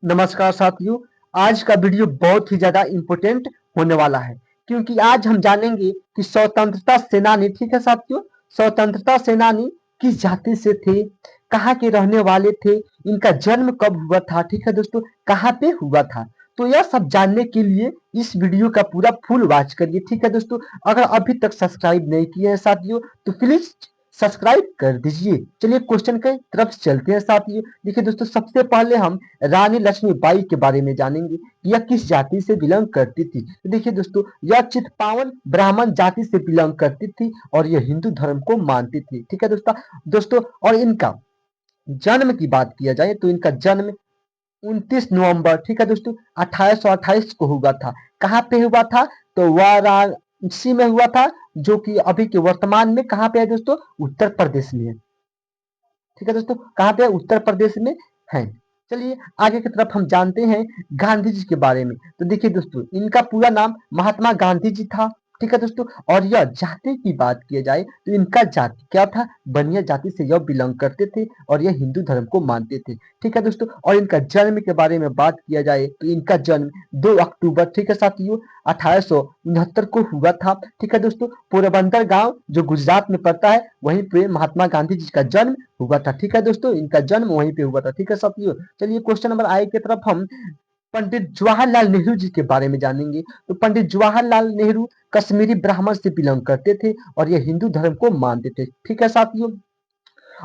नमस्कार साथियों। आज का वीडियो बहुत ही ज्यादा इम्पोर्टेंट होने वाला है क्योंकि आज हम जानेंगे कि स्वतंत्रता सेनानी, ठीक है साथियों, स्वतंत्रता सेनानी किस जाति से थे, कहाँ के रहने वाले थे, इनका जन्म कब हुआ था, ठीक है दोस्तों, कहाँ पे हुआ था। तो यह सब जानने के लिए इस वीडियो का पूरा फुल वॉच करिए, ठीक है दोस्तों। अगर अभी तक सब्सक्राइब नहीं किए हैं साथियों तो प्लीज सब्सक्राइब कर दीजिए। चलिए क्वेश्चन के तरफ चलते हैं साथियों। देखिए दोस्तों, सबसे पहले हम रानी लक्ष्मीबाई के बारे में जानेंगे कि यह किस जाति से बिलोंग करती थी। तो देखिए दोस्तों, यह चित्पावन ब्राह्मण जाति से बिलोंग करती थी और यह हिंदू धर्म को मानती थी, ठीक है दोस्तों। दोस्तों, और इनका जन्म की बात किया जाए तो इनका जन्म 29 नवंबर, ठीक है दोस्तों, 1828 को हुआ था। कहाँ पे हुआ था? तो वाराणसी में हुआ था, जो कि अभी के वर्तमान में कहाँ पे है दोस्तों? उत्तर प्रदेश में है, ठीक है दोस्तों। कहाँ पे है? उत्तर प्रदेश में है। चलिए आगे की तरफ हम जानते हैं गांधी जी के बारे में। तो देखिए दोस्तों, इनका पूरा नाम महात्मा गांधी जी था, ठीक है दोस्तों। और यह जाति की बात की जाए तो इनका जाति क्या था? बनिया जाति से यह बिलोंग करते थे और यह हिंदू धर्म को मानते थे, ठीक है दोस्तों। और इनका जन्म के बारे में बात किया जाए तो इनका जन्म 2 अक्टूबर, ठीक है साथियों, 1869 को हुआ था, ठीक है दोस्तों। पोरबंदर गांव जो गुजरात में पड़ता है, वहीं पे महात्मा गांधी जी का जन्म हुआ था, ठीक है दोस्तों। इनका जन्म वहीं पे हुआ था, ठीक है साथियों। चलिए क्वेश्चन नंबर आई की तरफ हम पंडित जवाहरलाल नेहरू जी के बारे में जानेंगे। तो पंडित जवाहरलाल नेहरू कश्मीरी ब्राह्मण से बिलोंग करते थे और ये हिंदू धर्म को मानते थे, ठीक है साथियों।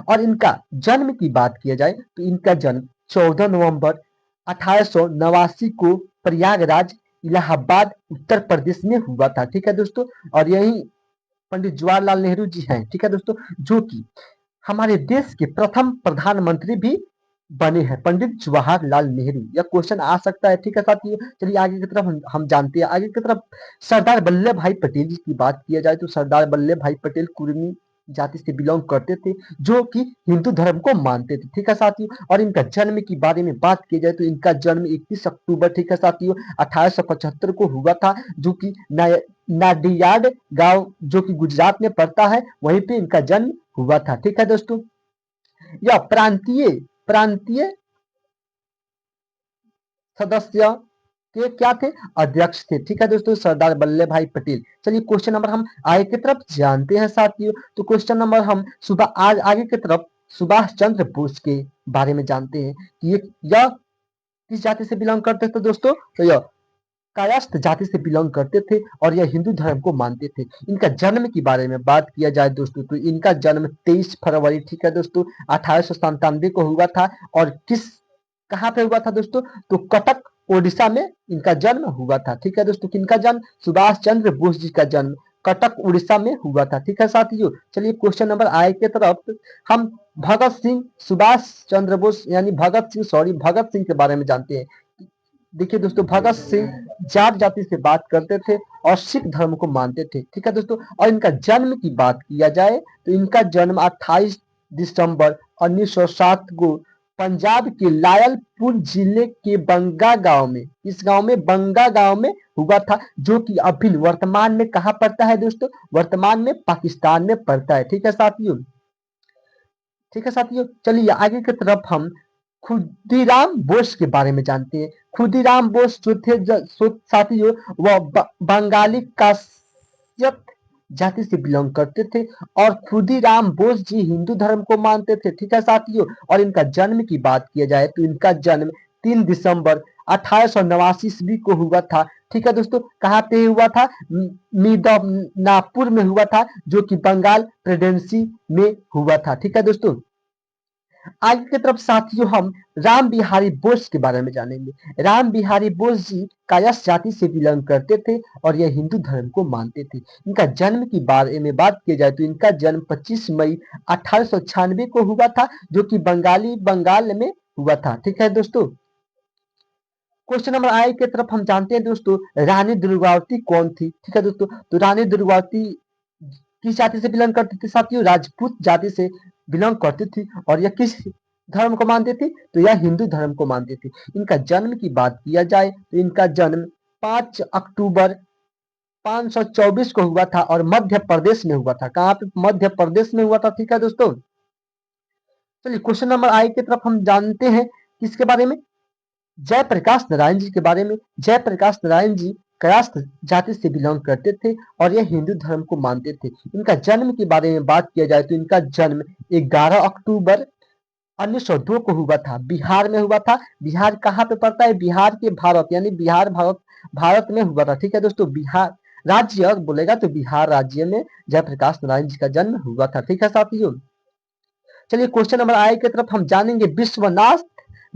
और इनका जन्म की बात किया जाए तो इनका जन्म 14 नवंबर 1889 को प्रयागराज, इलाहाबाद, उत्तर प्रदेश में हुआ था, ठीक है दोस्तों। और यही पंडित जवाहरलाल नेहरू जी हैं, ठीक है दोस्तों, जो कि हमारे देश के प्रथम प्रधानमंत्री भी बने हैं, पंडित जवाहरलाल नेहरू। यह क्वेश्चन आ सकता है, ठीक है साथियों। चलिए आगे की तरफ हम जानते हैं। आगे की तरफ सरदार वल्लभ भाई पटेल जी की बात किया जाए तो सरदार वल्लभ भाई पटेल कुर्मी जाति से बिलोंग करते थे, जो कि हिंदू धर्म को मानते थे, ठीक है साथियों। और इनका जन्म की बारे में बात की जाए तो इनका जन्म 31 अक्टूबर, ठीक है साथियों, 1875 को हुआ था, जो कि नाडियाड गांव जो कि गुजरात में पड़ता है, वहीं पे इनका जन्म हुआ था, ठीक है दोस्तों। यह प्रांतीय प्रांतीय सदस्य के क्या थे? अध्यक्ष थे, ठीक है दोस्तों, सरदार वल्लभ भाई पटेल। चलिए क्वेश्चन नंबर हम आगे की तरफ जानते हैं साथियों। तो क्वेश्चन नंबर हम सुबह आज आगे की तरफ सुभाष चंद्र बोस के बारे में जानते हैं कि यह किस जाति से बिलोंग करते थे दोस्तों? तो यह कायस्थ जाति से बिलोंग करते थे और यह हिंदू धर्म को मानते थे। इनका जन्म के बारे में बात किया जाए दोस्तों तो इनका जन्म 23 फरवरी, ठीक है दोस्तों, 1897 को हुआ था। और किस कहाँ पे हुआ था दोस्तों? तो कटक, ओडिशा में इनका जन्म हुआ था, ठीक है दोस्तों। किनका जन्म? सुभाष चंद्र बोस जी का जन्म कटक, उड़ीसा में हुआ था, ठीक है साथियों। चलिए क्वेश्चन नंबर आई के तरफ हम भगत सिंह सुभाष चंद्र बोस यानी भगत सिंह के बारे में जानते हैं। देखिए दोस्तों, भगत सिंह जाट जाति से बात करते थे और सिख धर्म को मानते थे, ठीक है दोस्तों। और इनका जन्म की बात किया जाए तो इनका जन्म 28 दिसंबर 1907 को पंजाब के लायलपुर जिले के बंगा गांव में, इस गांव में बंगा गांव में हुआ था, जो कि अभी वर्तमान में कहाँ पड़ता है दोस्तों? वर्तमान में पाकिस्तान में पड़ता है, ठीक है साथियों। ठीक है साथियों, चलिए आगे की तरफ हम खुदीराम बोस के बारे में जानते हैं। खुदीराम बोस जो थे साथियों, वह बंगाली काश्यप जाति से बिलोंग करते थे और खुदीराम बोस जी हिंदू धर्म को मानते थे, ठीक है साथियों। और इनका जन्म की बात किया जाए तो इनका जन्म 3 दिसंबर 1889 ईस्वी को हुआ था, ठीक है दोस्तों। कहाँ पे हुआ था? मिदनापुर में हुआ था, जो कि बंगाल प्रेसिडेंसी में हुआ था, ठीक है दोस्तों। आगे की तरफ साथियों हम राम बिहारी बोस के बारे में जानेंगे। राम बिहारी बोस जी कायस्थ जाति से बिलोंग करते थे और यह हिंदू धर्म को मानते थे। इनका जन्म की बारे में बात की जाए तो इनका जन्म 25 मई 1896 को हुआ था, जो कि बंगाल में हुआ था, ठीक है दोस्तों। क्वेश्चन नंबर आई की तरफ हम जानते हैं दोस्तों, रानी दुर्गावती कौन थी? ठीक है दोस्तों, तो रानी दुर्गावती किस जाति से बिलोंग करती थी साथियों? राजपूत जाति से बिलोंग करती थी और यह किस धर्म को मानती थी? तो यह हिंदू धर्म को मानती थी। इनका जन्म की बात किया जाए तो इनका जन्म 5 अक्टूबर 524 को हुआ था और मध्य प्रदेश में हुआ था। कहाँ पे? मध्य प्रदेश में हुआ था, ठीक है दोस्तों। चलिए क्वेश्चन नंबर आई की तरफ हम जानते हैं किसके बारे में? जयप्रकाश नारायण जी के बारे में। जयप्रकाश नारायण जी कायस्थ जाति से बिलोंग करते थे और यह हिंदू धर्म को मानते थे। इनका जन्म के बारे में बात किया जाए तो इनका जन्म 11 अक्टूबर 1902 को हुआ था। बिहार में हुआ था। बिहार कहाँ पे पड़ता है? बिहार के भारत यानी बिहार भारत में हुआ था। ठीक है दोस्तों, बिहार राज्य बोलेगा तो बिहार राज्य में जयप्रकाश नारायण जी का जन्म हुआ था। ठीक है साथियों, चलिए क्वेश्चन नंबर आई की तरफ हम जानेंगे विश्वनाथ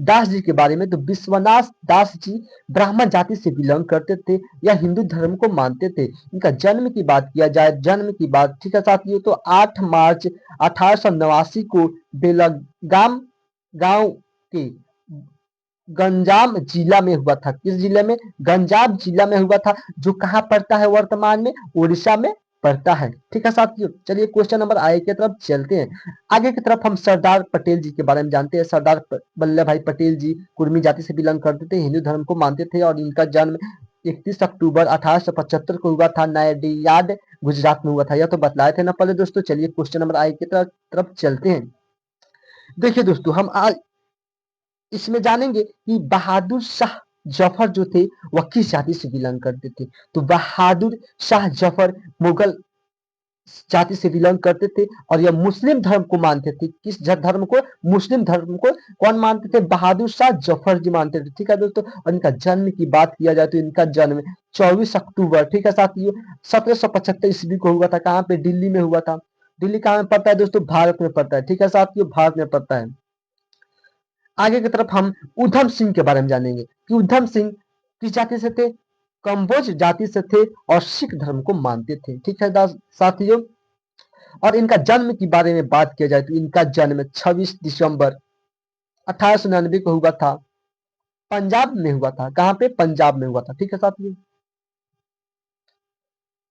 दास जी के बारे में। तो विश्वनाथ दास जी ब्राह्मण जाति से बिलोंग करते थे या हिंदू धर्म को मानते थे। इनका जन्म की बात किया जाए, जन्म की बात, ठीक है साथियों, तो 8 मार्च 1889 को बेलगाम गांव के गंजाम जिला में हुआ था। किस जिले में? गंजाम जिला में हुआ था, जो कहाँ पड़ता है वर्तमान में? उड़ीसा में पड़ता है। ठीक है साथियों, चलिए क्वेश्चन नंबर आई की तरफ चलते हैं। आगे की तरफ हम सरदार पटेल जी के बारे में जानते हैं। सरदार वल्लभ भाई पटेल जी कुर्मी जाति से बिलोंग करते थे, हिंदू धर्म को मानते थे और इनका जन्म 31 अक्टूबर 1875 को हुआ था। नायडियाड गुजरात में हुआ था। यह तो बतलाए थे ना पहले दोस्तों। चलिए क्वेश्चन नंबर आई की तरफ चलते हैं। देखिए दोस्तों, हम आज इसमें जानेंगे कि बहादुर शाह जफर जो थे वह किस जाति से बिलोंग करते थे। तो बहादुर शाह जफर मुगल जाति से बिलोंग करते थे और यह मुस्लिम धर्म को मानते थे। किस धर्म को? मुस्लिम धर्म को। कौन मानते थे? बहादुर शाह जफर जी मानते थे। ठीक है दोस्तों, और इनका जन्म की बात किया जाए तो इनका जन्म 24 अक्टूबर, ठीक है साथियों, 1775 ईस्वी को हुआ था। कहाँ पे? दिल्ली में हुआ था। दिल्ली कहाँ में पड़ता है दोस्तों? भारत में पड़ता है। ठीक है साथियों, भारत में पड़ता है। आगे की तरफ हम उधम सिंह के बारे में जानेंगे कि उधम सिंह किस जाति से थे? कंबोज जाति से थे और सिख धर्म को मानते थे। ठीक है साथियों, और इनका जन्म के बारे में बात किया जाए तो इनका जन्म 26 दिसंबर 1899 को हुआ था। पंजाब में हुआ था। कहाँ पे? पंजाब में हुआ था। ठीक है साथियों,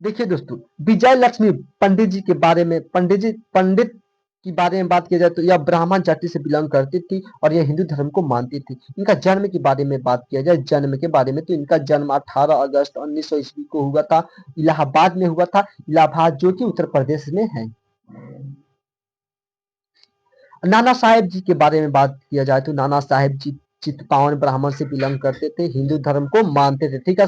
देखिए दोस्तों, विजय लक्ष्मी पंडित जी के बारे में, पंडित की बारे में बात किया जाए तो यह ब्राह्मण जाति से बिलोंग करती थी और यह हिंदू धर्म को मानती थी। इनका जन्म के बारे में बात किया जाए, जन्म के बारे में, तो इनका जन्म 18 अगस्त 1900 ईस्वी को हुआ था। इलाहाबाद में हुआ था। इलाहाबाद जो कि उत्तर प्रदेश में है। नाना साहेब जी के बारे में बात किया जाए तो नाना साहेब जी चित्पावन ब्राह्मण से बिलोंग करते थे, हिंदू धर्म को मानते थे। ठीक है,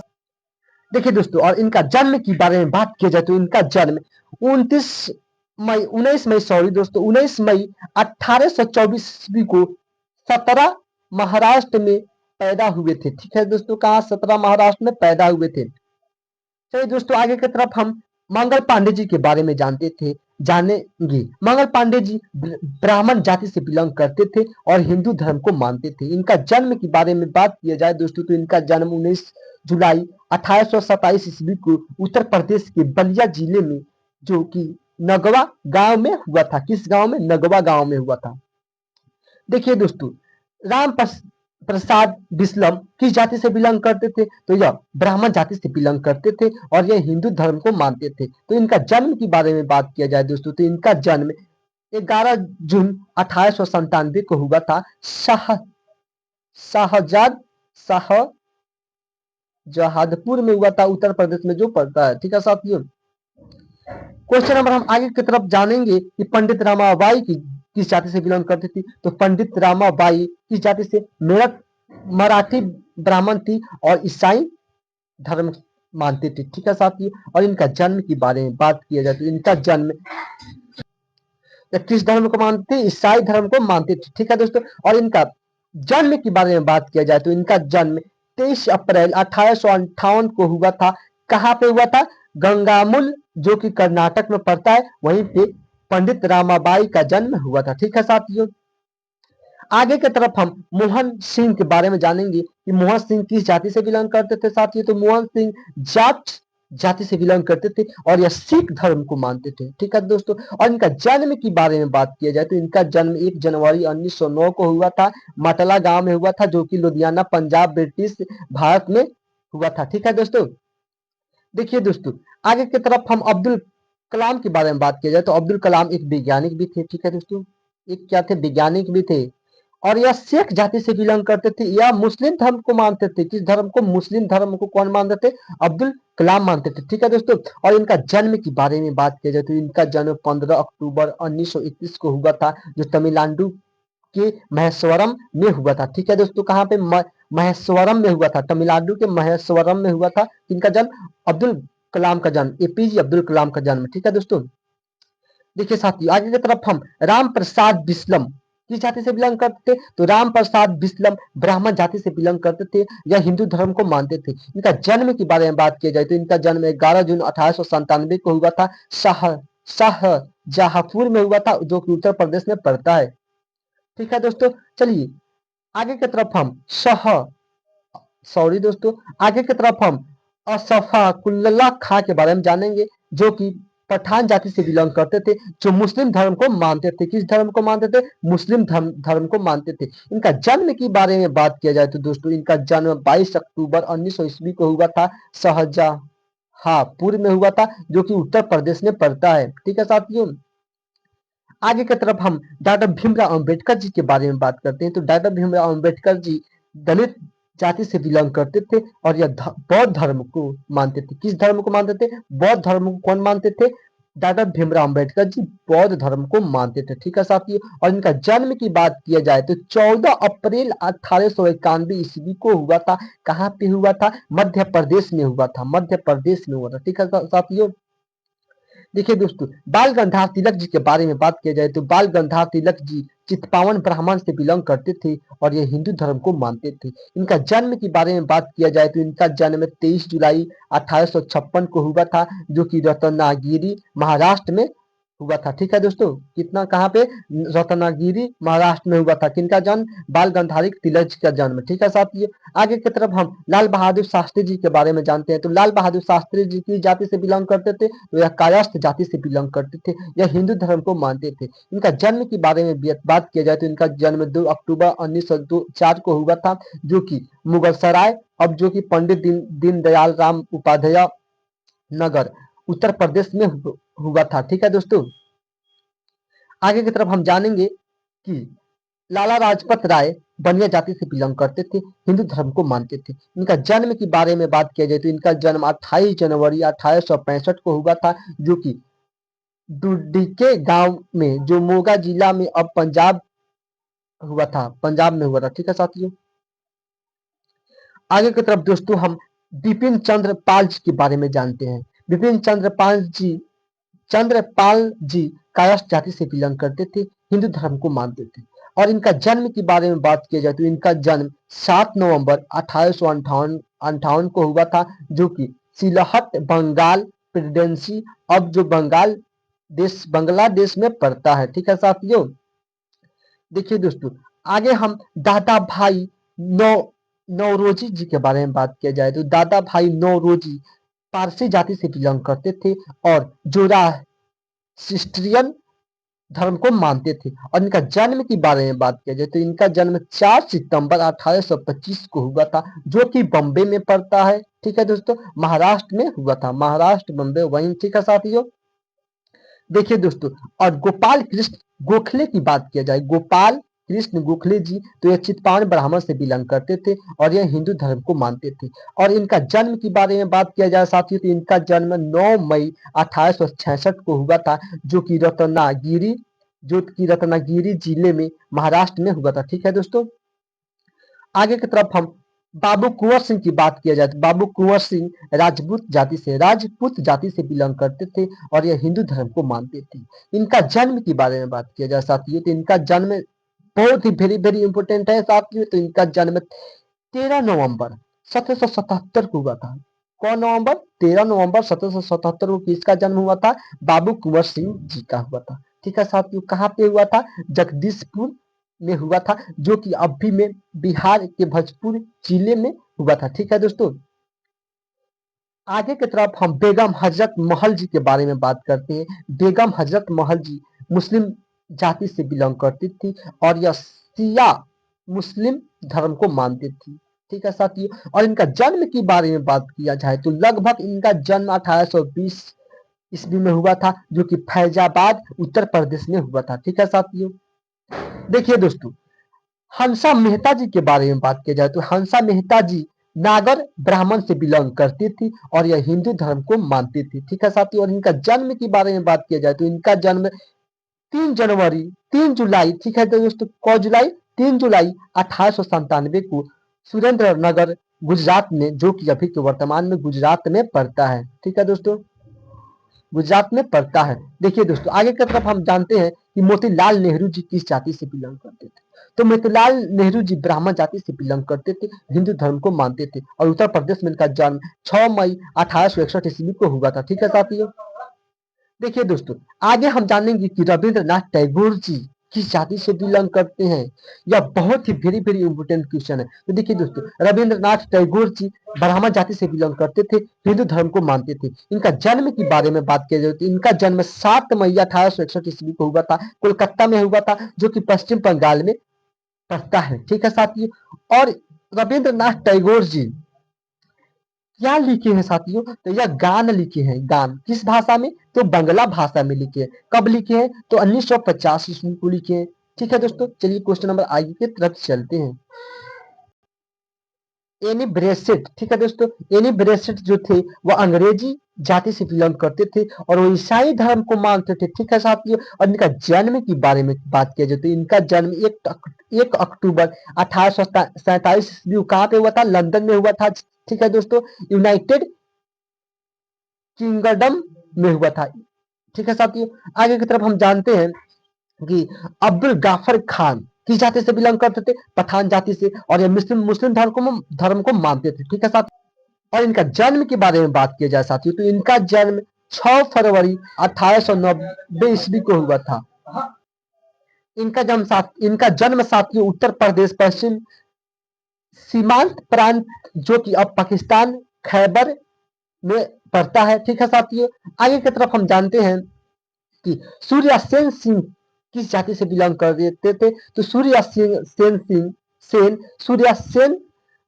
देखिए दोस्तों, और इनका जन्म के बारे में बात किया जाए तो इनका जन्म 19 मई, सॉरी दोस्तों, 19 मई 1824 ईस्वी को 17 महाराष्ट्र में पैदा हुए थे। ठीक है दोस्तों, कहाँ? 17 महाराष्ट्र में पैदा हुए थे। चलिए दोस्तों, आगे की तरफ हम मंगल पांडे जी के बारे में जानेंगे। मंगल पांडे जी ब्राह्मण जाति से बिलोंग करते थे और हिंदू धर्म को मानते थे। इनका जन्म के बारे में बात किया जाए दोस्तों तो इनका जन्म 19 जुलाई 1827 ईस्वी को उत्तर प्रदेश के बलिया जिले में, जो कि नगवा गांव में हुआ था। किस गांव में? नगवा गांव में हुआ था। देखिए दोस्तों, राम प्रसाद बिस्लम किस जाति से बिलोंग करते थे? तो यह ब्राह्मण जाति से बिलोंग करते थे और यह हिंदू धर्म को मानते थे। तो इनका जन्म के बारे में बात किया जाए दोस्तों तो इनका जन्म 11 जून 1897 को हुआ था। शाहजहादपुर में हुआ था, उत्तर प्रदेश में जो पड़ता है। ठीक है साथियों, क्वेश्चन नंबर हम आगे की तरफ जानेंगे कि पंडित रामाबाई की किस जाति से बिलोंग करती थी। तो पंडित रामाबाई किस जाति से? मेरठ मराठी ब्राह्मण थी और ईसाई धर्म मानती थी। ठीक है साथियों, और इनका जन्म के बारे में बात किया जाए तो इनका जन्म किस धर्म को मानते थे? ईसाई धर्म को मानते थे। ठीक है दोस्तों, और इनका जन्म के बारे में बात किया जाए तो इनका जन्म 23 अप्रैल 1858 को हुआ था। कहाँ पे हुआ था? गंगामुल, जो कि कर्नाटक में पड़ता है, वहीं पे पंडित रामाबाई का जन्म हुआ था। ठीक है साथियों, आगे की तरफ हम मोहन सिंह के बारे में जानेंगे कि मोहन सिंह किस जाति से बिलोंग करते थे साथियों। तो मोहन सिंह जाट जाति से बिलोंग करते थे और यह सिख धर्म को मानते थे। ठीक है दोस्तों, और इनका जन्म के बारे में बात किया जाए तो इनका जन्म 1 जनवरी 1909 को हुआ था। मटला गांव में हुआ था, जो कि लुधियाना पंजाब ब्रिटिश भारत में हुआ था। ठीक है दोस्तों, देखिए दोस्तों, आगे की तरफ हम अब्दुल कलाम के बारे में बात किया जाए तो अब्दुल कलाम एक वैज्ञानिक भी थे। ठीक है दोस्तों, एक क्या थे? वैज्ञानिक भी थे और यह सिख जाति से बिलोंग करते थे या मुस्लिम धर्म को मानते थे। किस धर्म को? मुस्लिम धर्म को कौन मानते थे? अब्दुल कलाम मानते थे। ठीक है दोस्तों, और इनका जन्म के बारे में बात किया जाए तो इनका जन्म 15 अक्टूबर 1931 को हुआ था, जो तमिलनाडु के महेश्वरम में हुआ था। ठीक है दोस्तों, कहाँ पे? महेश्वरम में हुआ था, तमिलनाडु के महेश्वरम में हुआ था। इनका जन्म अब्दुल कलाम का जन्म, एपीजे अब्दुल कलाम का जन्म। ठीक है दोस्तों, देखिए साथियों आगे की तरफ हम राम प्रसाद बिस्लम किस जाति से बिलोंग करते थे? तो राम प्रसाद बिस्लम ब्राह्मण जाति से बिलोंग करते थे, या हिंदू धर्म को मानते थे। इनका जन्म के बारे में बात किया जाए तो इनका जन्म 11 जून 1897 को हुआ था, शाहजहांपुर में हुआ था, जो कि उत्तर प्रदेश में पड़ता है। ठीक है दोस्तों, चलिए आगे की तरफ हम दोस्तों आगे की तरफ हम अशफाकुल्लाह खां के बारे में जानेंगे, जो कि पठान जाति से बिलोंग करते थे, जो मुस्लिम धर्म को मानते थे। किस धर्म को मानते थे? मुस्लिम धर्म को मानते थे। इनका जन्म के बारे में बात किया जाए तो दोस्तों इनका जन्म 22 अक्टूबर 1900 ईस्वी को हुआ था, शाहजहांपुर में हुआ था, जो कि उत्तर प्रदेश में पड़ता है। ठीक है साथियों, आगे की तरफ हम डॉक्टर भीमराव अंबेडकर जी के बारे में बात करते हैं। तो डॉक्टर भीमराव अंबेडकर जी दलित जाति से बिलोंग करते थे, और यह बौद्ध धर्म को मानते थे। किस धर्म को मानते थे? बौद्ध धर्म को कौन मानते थे? डॉक्टर भीमराव अंबेडकर जी बौद्ध धर्म को मानते थे। ठीक है साथियों, और इनका जन्म की बात किया जाए तो 14 अप्रैल 1891 ईस्वी को हुआ था। कहाँ पे हुआ था? मध्य प्रदेश में हुआ था, मध्य प्रदेश में हुआ था। ठीक है साथियों, देखिए दोस्तों बाल गंगाधर तिलक जी के बारे में बात किया जाए तो बाल गंगाधर तिलक जी चित्पावन ब्राह्मण से बिलोंग करते थे, और ये हिंदू धर्म को मानते थे। इनका जन्म के बारे में बात किया जाए तो इनका जन्म 23 जुलाई 1856 को हुआ था, जो कि रत्नागिरी महाराष्ट्र में हुआ था। ठीक है दोस्तों, कितना कहाँ पे? रत्नागिरी महाराष्ट्र में हुआ था। किनका जन्म? बाल गंगाधर तिलक जी का जन्म। ठीक है साथियों, आगे की तरफ हम लाल बहादुर शास्त्री जी के बारे में जानते हैं। तो लाल बहादुर शास्त्री जी किस जाति से बिलोंग करते थे? तो यह कायस्थ जाति से बिलोंग करते थे, यह हिंदू धर्म को मानते थे। इनका जन्म के बारे में बात किया जाए तो इनका जन्म 2 अक्टूबर 1904 को हुआ था, जो कि मुगलसराय, अब जो कि पंडित दीनदयाल राम उपाध्याय नगर उत्तर प्रदेश में हुआ था। ठीक है दोस्तों, आगे की तरफ हम जानेंगे कि लाला लाजपत राय बनिया जाति से बिलोंग करते थे, हिंदू धर्म को मानते थे। इनका जन्म के बारे में बात किया जाए तो इनका जन्म 28 जनवरी 1865 को हुआ था, जो कि डुड्डी गांव में, जो मोगा जिला में अब पंजाब हुआ था, पंजाब में हुआ था। ठीक है साथियों, आगे की तरफ दोस्तों हम बिपिन चंद्र पाल जी के बारे में जानते हैं। बिपिन चंद्रपाल जी कायस्थ जाति से बिलोंग करते थे, हिंदू धर्म को मानते थे। और इनका जन्म के बारे में बात किया जाए तो इनका जन्म 7 नवंबर 1858 को हुआ था, जो कि सिलहट बंगाल प्रेसिडेंसी, अब जो बांग्लादेश में पड़ता है। ठीक है साथियों, देखिए दोस्तों आगे हम दादा भाई नौरोजी जी के बारे में बात किया जाए तो दादा भाई नौरोजी पारसी जाति से बिलोंग करते थे, और जोरास्ट्रियन धर्म को मानते थे। और इनका जन्म के बारे में बात किया जाए तो इनका जन्म 4 सितंबर 1825 को हुआ था, जो कि बम्बे में पड़ता है। ठीक है दोस्तों, महाराष्ट्र में हुआ था, महाराष्ट्र बम्बे वहीं। ठीक है साथियों, देखिए दोस्तों और गोपाल कृष्ण गोखले की बात किया जाए, गोपाल कृष्ण गोखले जी, तो ये चित्पावन ब्राह्मण से बिलोंग करते थे, और यह हिंदू धर्म को मानते थे। और इनका जन्म के बारे में बात किया जाए साथियों तो इनका जन्म 9 मई 1866 को हुआ था, जो कि रत्नागिरी जिले में महाराष्ट्र में हुआ था। ठीक है दोस्तों, आगे की तरफ हम बाबू कुंवर सिंह की बात किया जाए तो बाबू कुंवर सिंह राजपूत जाति से बिलोंग करते थे, और यह हिंदू धर्म को मानते थे। इनका जन्म के बारे में बात किया जाए साथियों तो इनका जन्म बहुत ही वेरी वेरी इंपोर्टेंट है साथियों। तो इनका जन्म 13 नवंबर 1777 को हुआ था। कौन नवंबर? 13 नवंबर 1777 को किसका जन्म हुआ था? बाबू कुंवर सिंह जी का हुआ था। ठीक है साथियों, कहाँ पे हुआ था? जगदीशपुर में हुआ था, जो कि अभी में बिहार के भोजपुर जिले में हुआ था। ठीक है दोस्तों, आगे की तरफ हम बेगम हजरत महल जी के बारे में बात करते हैं। बेगम हजरत महल जी मुस्लिम जाति से बिलोंग करती थी, और यह शिया मुस्लिम धर्म को मानती थी। ठीक है साथियों, और इनका जन्म के बारे में बात किया जाए तो लगभग इनका जन्म 1820 ईस्वी में हुआ था, जो कि फैजाबाद उत्तर प्रदेश में हुआ था। ठीक है साथियों, देखिए दोस्तों हंसा मेहता जी के बारे में बात किया जाए तो हंसा मेहता जी नागर ब्राह्मण से बिलोंग करती थी, और यह हिंदू धर्म को मानती थी। ठीक है साथियों, और इनका जन्म के बारे में बात किया जाए तो इनका जन्म 3 जुलाई, ठीक है दोस्तों, कौ जुलाई? 3 जुलाई 1897 को सुरेंद्र नगर गुजरात में, जो कि अभी के वर्तमान में गुजरात में पड़ता है। ठीक है दोस्तों, गुजरात में पड़ता है। देखिए दोस्तों, आगे की तरफ हम जानते हैं कि मोतीलाल नेहरू जी किस जाति से बिलोंग करते थे। तो मोतीलाल नेहरू जी ब्राह्मण जाति से बिलोंग करते थे, हिंदू धर्म को मानते थे और उत्तर प्रदेश में इनका जन्म 6 मई 1861 ईस्वी को हुआ था। ठीक है साथियों, देखिए दोस्तों, आगे हम जानेंगे कि रविंद्रनाथ टैगोर जी किस जाति से बिलोंग करते हैं। यह बहुत ही वेरी वेरी इंपोर्टेंट क्वेश्चन है। तो देखिए दोस्तों, रविंद्रनाथ टैगोर जी ब्राह्मण जाति से बिलोंग करते थे, हिंदू धर्म को मानते थे। इनका जन्म के बारे में बात किया जाए तो इनका जन्म 7 मई 1861 ईस्वी को हुआ था, कोलकाता में हुआ था, जो कि पश्चिम बंगाल में पड़ता है। ठीक है साथियों, और रविंद्रनाथ टैगोर जी क्या लिखे हैं साथियों, तो यह गान लिखे हैं। गान किस भाषा में, तो बंगला भाषा में लिखे हैं। कब लिखे हैं, तो 1950 ईस्वी को लिखे हैं। ठीक है दोस्तों, चलिए क्वेश्चन नंबर आगे की तरफ चलते हैं। एनी ब्रेसेट, ठीक है दोस्तों, एनी ब्रेसेट जो थे वो अंग्रेजी जाति से बिलोंग करते थे और वो ईसाई धर्म को मानते थे। ठीक है साथियों, और इनका जन्म के बारे में बात किया जाए तो इनका जन्म 1 अक्टूबर 1847 ईस्वी को कहाँ पे हुआ था, लंदन में हुआ था। ठीक है दोस्तों, यूनाइटेड किंगडम में हुआ था। ठीक है साथियों, आगे की तरफ हम जानते हैं कि अब्दुल गाफर खान किस जाति से बिलोंग करते थे, पठान जाति से, और ये मुस्लिम मुस्लिम धर्म को मानते थे। ठीक है साथियों, और इनका जन्म के बारे में बात किया जाए साथियों तो इनका जन्म 6 फरवरी 1890 ईस्वी को हुआ था। इनका जन्म साथियों उत्तर प्रदेश पश्चिम सीमांत प्रांत, जो कि अब पाकिस्तान खैबर में पड़ता है। ठीक है साथियों, आगे की तरफ हम जानते हैं कि सूर्य सेन सिंह किस जाति से बिलोंग करते थे, तो सूर्य सेन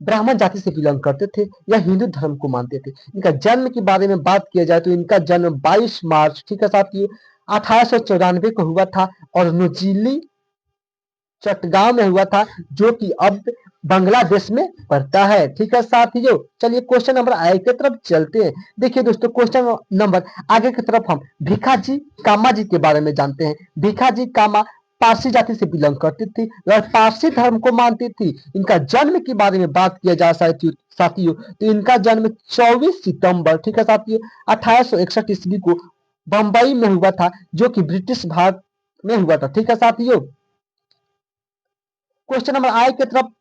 ब्राह्मण जाति से बिलोंग करते थे, यह हिंदू धर्म को मानते थे। इनका जन्म के बारे में बात किया जाए तो इनका जन्म 22 मार्च, ठीक है साथियों, 1894 को हुआ था और नुजीली चटगांव में हुआ था, जो कि अब बांग्लादेश में पड़ता है। ठीक है साथियों, चलिए क्वेश्चन नंबर आगे की तरफ चलते हैं। देखिए दोस्तों, क्वेश्चन नंबर आगे की तरफ हम भिखाजी कामा जी के बारे में जानते हैं। भिखाजी कामा पारसी जाति से बिलोंग करती थी और पारसी धर्म को मानती थी। इनका जन्म के बारे में बात किया जाए साथियों तो इनका जन्म 24 सितंबर, ठीक है साथियों, 1861 ईस्वी को बंबई में हुआ था, जो कि ब्रिटिश भारत में हुआ था। ठीक है साथियों, क्वेश्चन नंबर आगे की तरफ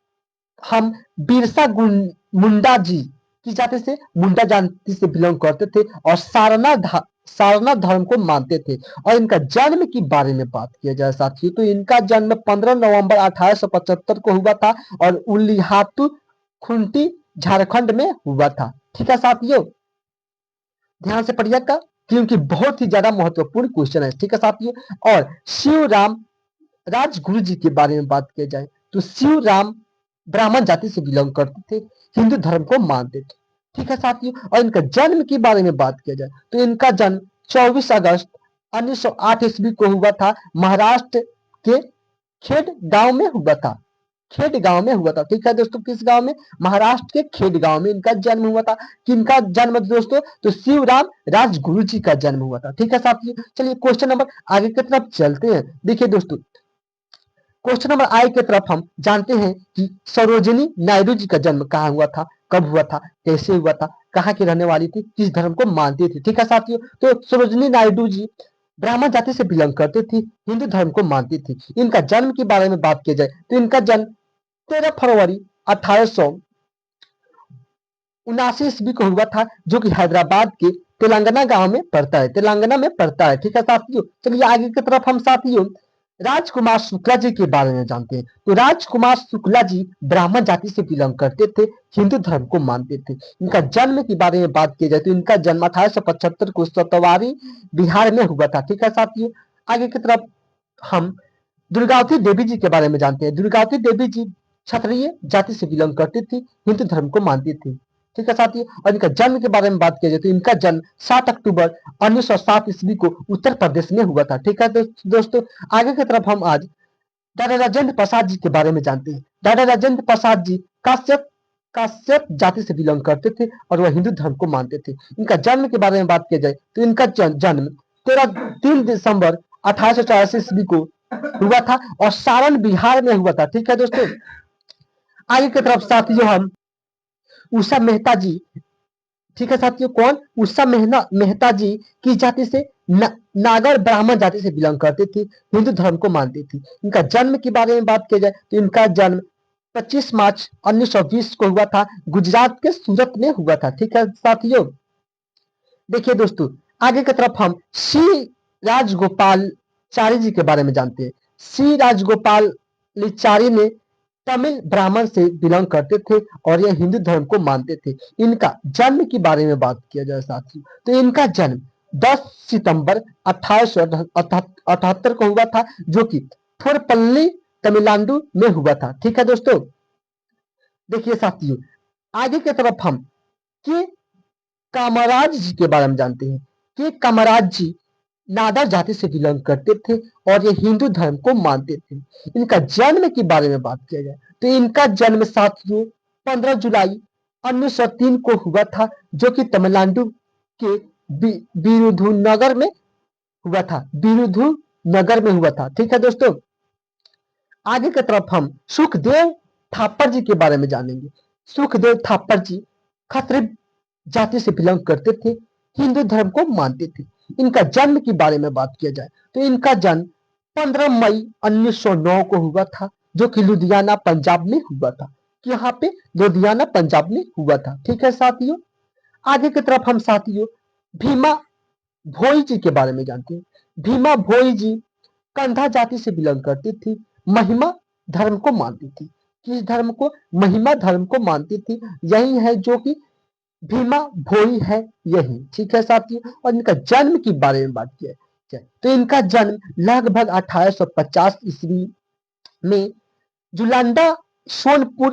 हम बिरसा मुंडा जी की जाति से, मुंडा जाति से बिलोंग करते थे और सारनाथ धर्म को मानते थे। और इनका जन्म के बारे में बात किया जाए साथियों तो इनका जन्म 15 नवंबर 1875 को हुआ था और उलिहातू खुंटी झारखंड में हुआ था। ठीक है साथियों, ध्यान से पढ़िएगा क्योंकि बहुत ही ज्यादा महत्वपूर्ण क्वेश्चन है। ठीक है साथियों, और शिवराम राजगुरु जी के बारे में बात किया जाए तो शिवराम ब्राह्मण जाति से बिलोंग करते थे, हिंदू धर्म को मानते थे। ठीक है साथियों, और इनका जन्म के बारे में बात किया जाए तो इनका जन्म 24 अगस्त 1908 ईस्वी को हुआ था, महाराष्ट्र के खेड गांव में हुआ था। खेड गांव में हुआ था। ठीक है दोस्तों, किस गांव में, महाराष्ट्र के खेड गांव में इनका जन्म हुआ था। किनका जन्म दोस्तों, तो शिवराम राजगुरु जी का जन्म हुआ था। ठीक है साथियों, चलिए क्वेश्चन नंबर आगे की तरफ चलते हैं। देखिए दोस्तों, क्वेश्चन नंबर आई की तरफ हम जानते हैं कि सरोजिनी नायडू जी का जन्म कहाँ हुआ था, कब हुआ था, कैसे हुआ था, कहाँ की रहने वाली थी, किस धर्म को मानती थी। ठीक है साथियों, तो सरोजिनी नायडू जी ब्राह्मण जाति से बिलोंग करती थी, हिंदू धर्म को मानती थी। इनका जन्म के बारे में बात किया जाए तो इनका जन्म 13 फरवरी 1879 ईस्वी को हुआ था, जो कि हैदराबाद के तेलंगाना गांव में पड़ता है, तेलंगाना में पड़ता है। ठीक है साथियों, चलिए आगे की तरफ हम साथियों राजकुमार शुक्ला जी के बारे में जानते हैं। तो राजकुमार शुक्ला जी ब्राह्मण जाति से बिलोंग करते थे, हिंदू धर्म को मानते थे। इनका जन्म के बारे में बात की जाए तो इनका जन्म 1875 को सतवारी बिहार में हुआ था। ठीक है साथियों, आगे की तरफ हम दुर्गावती देवी जी के बारे में जानते हैं। दुर्गावती देवी जी क्षत्रिय जाति से बिलोंग करती थी, हिंदू धर्म को मानती थी। ठीक है साथियों, और इनका जन्म के बारे में बात किया जाए तो इनका जन्म 7 अक्टूबर 1907 ईस्वी को उत्तर प्रदेश में हुआ था। ठीक है दोस्तों, आगे की तरफ हम आज दादा राजेंद्र प्रसाद जी के बारे में जानते हैं। दादा राजेंद्र प्रसाद जी काश्यप जाति से बिलोंग करते थे और वह हिंदू धर्म को मानते थे। इनका जन्म के बारे में बात किया जाए तो इनका जन्म 3 दिसंबर 1884 ईस्वी को हुआ था और सारण बिहार में हुआ था। ठीक है दोस्तों, आगे की तरफ साथियों हम उषा मेहता जी, ठीक है साथियों, कौन? उषा मेहता जी किस जाति से? नागर ब्राह्मण जाति से बिलोंग करती थी, हिंदू धर्म को मानती थी। इनका जन्म के बारे में बात किया जाए तो इनका जन्म 25 मार्च 1920 को हुआ था, गुजरात के सूरत में हुआ था। ठीक है साथियों, देखिए दोस्तों, आगे की तरफ हम श्री राजगोपालचारी जी के बारे में जानते हैं। श्री राजगोपालचारी ने तमिल ब्राह्मण से बिलोंग करते थे और यह हिंदू धर्म को मानते थे। इनका जन्म के बारे में बात किया जाए साथियों, तो इनका जन्म 10 सितंबर 1878 को हुआ था, जो कि थोरपल्ली तमिलनाडु में हुआ था। ठीक है दोस्तों, देखिए साथियों, आगे की तरफ हम के कामराज जी के बारे में जानते हैं। कि कामराज जी नादा जाति से बिलोंग करते थे और ये हिंदू धर्म को मानते थे। इनका जन्म के बारे में बात किया जाए तो इनका जन्म साथियों 15 जुलाई 1903 को हुआ था, जो कि तमिलनाडु के विरुधुनगर में हुआ था, विरुधुनगर में हुआ था। ठीक है दोस्तों, आगे की तरफ हम सुखदेव थापर जी के बारे में जानेंगे। सुखदेव थापर जी खत्री जाति से बिलोंग करते थे, हिंदू धर्म को मानते थे। इनका जन्म के बारे में बात किया जाए तो इनका जन्म 15 मई 1909 को हुआ था, जो कि लुधियाना पंजाब में हुआ था। यहाँ पे लुधियाना पंजाब में हुआ था। ठीक है साथियों, आगे की तरफ हम साथियों भीमा भोई जी के बारे में जानते हैं। भीमा भोई जी कंधा जाति से बिलोंग करती थी, महिमा धर्म को मानती थी। किस धर्म को? महिमा धर्म को मानती थी। यही है जो कि भीमा भोई है, यही। ठीक है साथियों, और इनका जन्म के बारे में बात किया जाए तो इनका जन्म लगभग 1850 ईस्वी में जुलांडा सोनपुर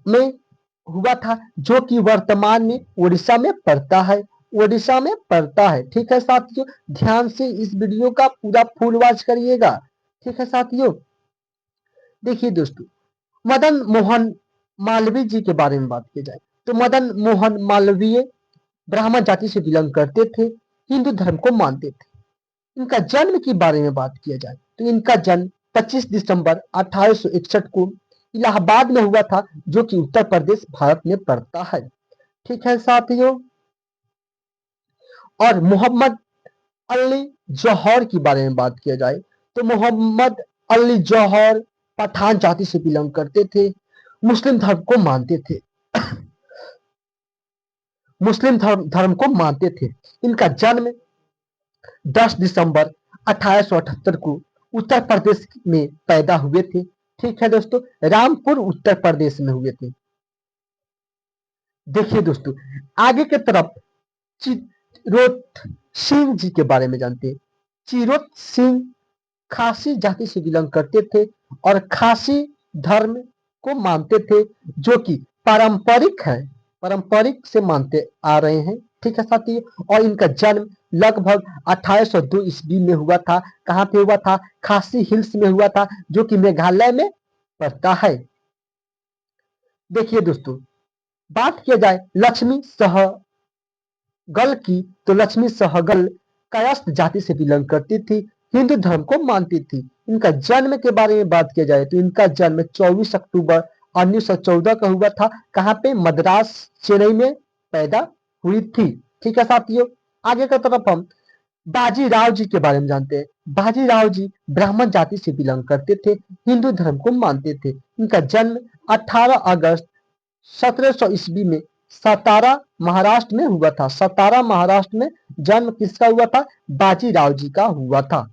में हुआ था, जो कि वर्तमान में उड़ीसा में पड़ता है। उड़ीसा में पड़ता है। ठीक है साथियों, ध्यान से इस वीडियो का पूरा फुल वॉच करिएगा। ठीक है साथियों, देखिए दोस्तों, मदन मोहन मालवीय जी के बारे में बात की जाए तो मदन मोहन मालवीय ब्राह्मण जाति से बिलोंग करते थे, हिंदू धर्म को मानते थे। इनका जन्म के बारे में बात किया जाए तो इनका जन्म 25 दिसंबर 1861 को इलाहाबाद में हुआ था, जो कि उत्तर प्रदेश भारत में पड़ता है। ठीक है साथियों, और मोहम्मद अली जौहर के बारे में बात किया जाए तो मोहम्मद अली जौहर पठान जाति से बिलोंग करते थे, मुस्लिम धर्म को मानते थे। मुस्लिम धर्म को मानते थे। इनका जन्म 10 दिसंबर 1878 को उत्तर प्रदेश में पैदा हुए थे। ठीक है दोस्तों, रामपुर उत्तर प्रदेश में हुए थे। देखिए दोस्तों, आगे की तरफ चिरोत सिंह जी के बारे में जानते हैं। चिरोत सिंह खासी जाति से बिलोंग करते थे और खासी धर्म को मानते थे, जो कि पारंपरिक है, पारंपरिक से मानते आ रहे हैं। ठीक है साथी, और इनका जन्म लगभग 1802 ईस्वी में हुआ था। कहाँ पे हुआ था? खासी हिल्स में हुआ था, जो कि मेघालय में पड़ता है। देखिए दोस्तों, बात किया जाए लक्ष्मी सहगल की तो लक्ष्मी सहगल कायस्थ जाति से बिलोंग करती थी, हिंदू धर्म को मानती थी। इनका जन्म के बारे में बात किया जाए तो इनका जन्म 24 अक्टूबर 1914 का हुआ था। कहाँ पे? मद्रास चेन्नई में पैदा हुई थी। ठीक है साथियों, आगे की तरफ हम बाजीराव जी के बारे में जानते हैं। बाजीराव जी ब्राह्मण जाति से बिलोंग करते थे, हिंदू धर्म को मानते थे। इनका जन्म 18 अगस्त 1700 ईस्वी में सतारा महाराष्ट्र में हुआ था। सतारा महाराष्ट्र में जन्म किसका हुआ था? बाजीराव जी का हुआ था।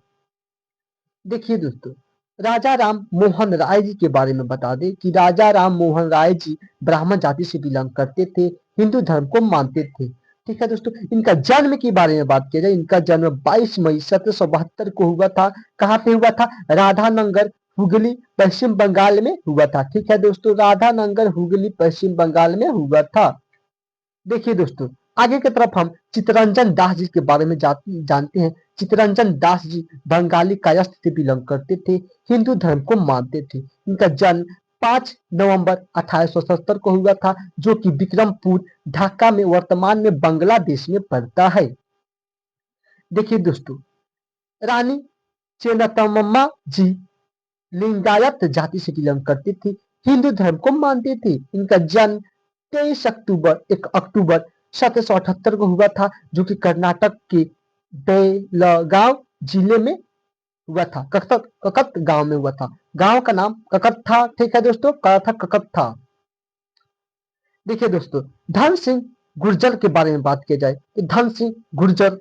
देखिए दोस्तों, राजा राम मोहन राय जी के बारे में बता दें कि राजा राम मोहन राय जी ब्राह्मण जाति से बिलोंग करते थे, हिंदू धर्म को मानते थे। ठीक है दोस्तों, इनका जन्म के बारे में बात किया जाए, इनका जन्म 22 मई 1772 को हुआ था। कहाँ पे हुआ था? राधानगर हुगली पश्चिम बंगाल में हुआ था। ठीक है दोस्तों, राधानगर हुगली पश्चिम बंगाल में हुआ था। देखिए दोस्तों, आगे की तरफ हम चित्तरंजन दास जी के बारे में जानते हैं। चित्तरंजन दास जी बंगाली कायस्थ से बिलोंग करते थे, हिंदू धर्म को मानते थे। इनका जन्म 5 नवंबर 1870 को हुआ था, जो कि विक्रमपुर ढाका में वर्तमान में बांग्लादेश में पड़ता है। देखिए दोस्तों, रानी चेन्नम्मा जी लिंगायत जाति से बिलोंग करती थी, हिंदू धर्म को मानते थे। इनका जन्म 1 अक्टूबर 1778 को हुआ था, जो कि कर्नाटक के बेलगांव जिले में हुआ था। ककत गांव में हुआ था। गांव का नाम ककत था। ठीक है दोस्तों, कहा था ककत था। देखिए दोस्तों, धन सिंह गुर्जर के बारे में बात की जाए तो धन सिंह गुर्जर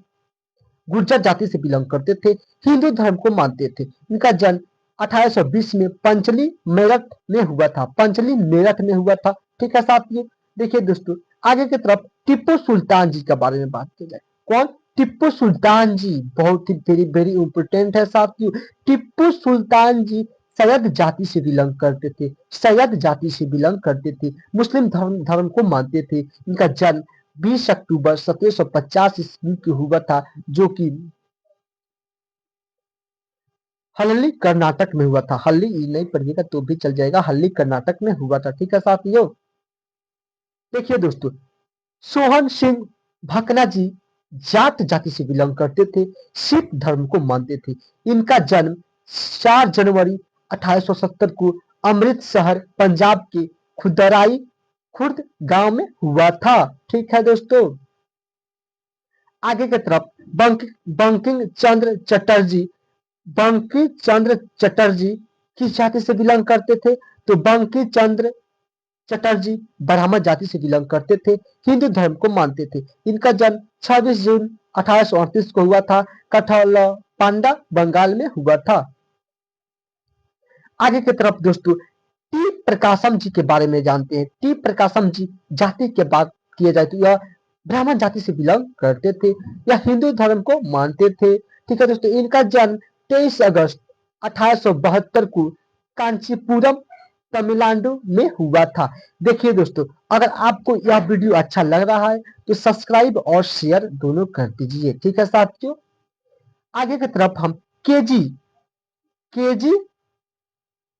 गुर्जर जाति से बिलोंग करते थे। हिंदू धर्म को मानते थे। इनका जन्म 1820 में पंचली मेरठ में हुआ था। पंचली मेरठ में हुआ था। ठीक है साथियों। देखिए दोस्तों, आगे की तरफ टिप्पू सुल्तान जी के बारे में बात की जाए। कौन? टिप्पू सुल्तान जी। बहुत ही वेरी वेरी इंपोर्टेंट है साथियों। टिप्पू सुल्तान जी सैयद जाति से बिलोंग करते थे। सैयद जाति से बिलोंग करते थे। मुस्लिम धर्म को मानते थे। इनका जन्म 20 अक्टूबर 1750 ईस्वी को हुआ था, जो कि हल्ली कर्नाटक में हुआ था। हल्ली नहीं पढ़िएगा तो भी चल जाएगा, हल्ली कर्नाटक में हुआ था। ठीक है साथियों। देखिए दोस्तों, सोहन सिंह भकना जी जाट जाति से बिलोंग करते थे। सिख धर्म को मानते थे। इनका जन्म 4 जनवरी 1870 को अमृतसर पंजाब के खुदराई खुर्द गांव में हुआ था। ठीक है दोस्तों। आगे की तरफ बंकिम चंद्र चटर्जी। बंकिम चंद्र चटर्जी किस जाति से बिलोंग करते थे? तो बंकिम चंद्र चटर्जी ब्राह्मण जाति से बिलोंग करते थे। हिंदू धर्म को मानते थे। इनका जन्म 26 जून 1838 को हुआ था। कठलपांडा बंगाल में हुआ था। आगे की तरफ दोस्तों, टी प्रकाशम जी के बारे में जानते हैं। टी प्रकाशम जी जाति के बात किया जाए तो यह ब्राह्मण जाति से बिलोंग करते थे। यह हिंदू धर्म को मानते थे। ठीक है दोस्तों, इनका जन्म 23 अगस्त 1872 को कांचीपुरम तमिलनाडु में हुआ था। देखिए दोस्तों, अगर आपको यह वीडियो अच्छा लग रहा है तो सब्सक्राइब और शेयर दोनों कर दीजिए। ठीक है साथियों। आगे की तरफ हम केजी केजी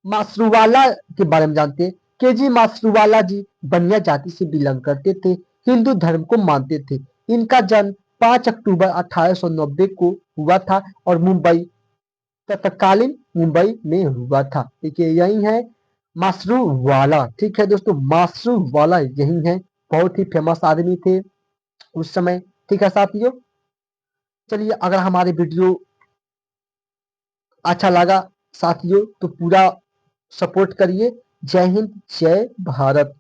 मासरूवाला के बारे में जानते हैं। केजी मासरूवाला जी बनिया जाति से बिलोंग करते थे। हिंदू धर्म को मानते थे। इनका जन्म 5 अक्टूबर 1890 को हुआ था और तत्कालीन मुंबई में हुआ था। देखिए यही है मासरू वाला। ठीक है दोस्तों, मासरू वाला यही है। बहुत ही फेमस आदमी थे उस समय। ठीक है साथियों। चलिए, अगर हमारे वीडियो अच्छा लगा साथियों तो पूरा सपोर्ट करिए। जय हिंद, जय भारत।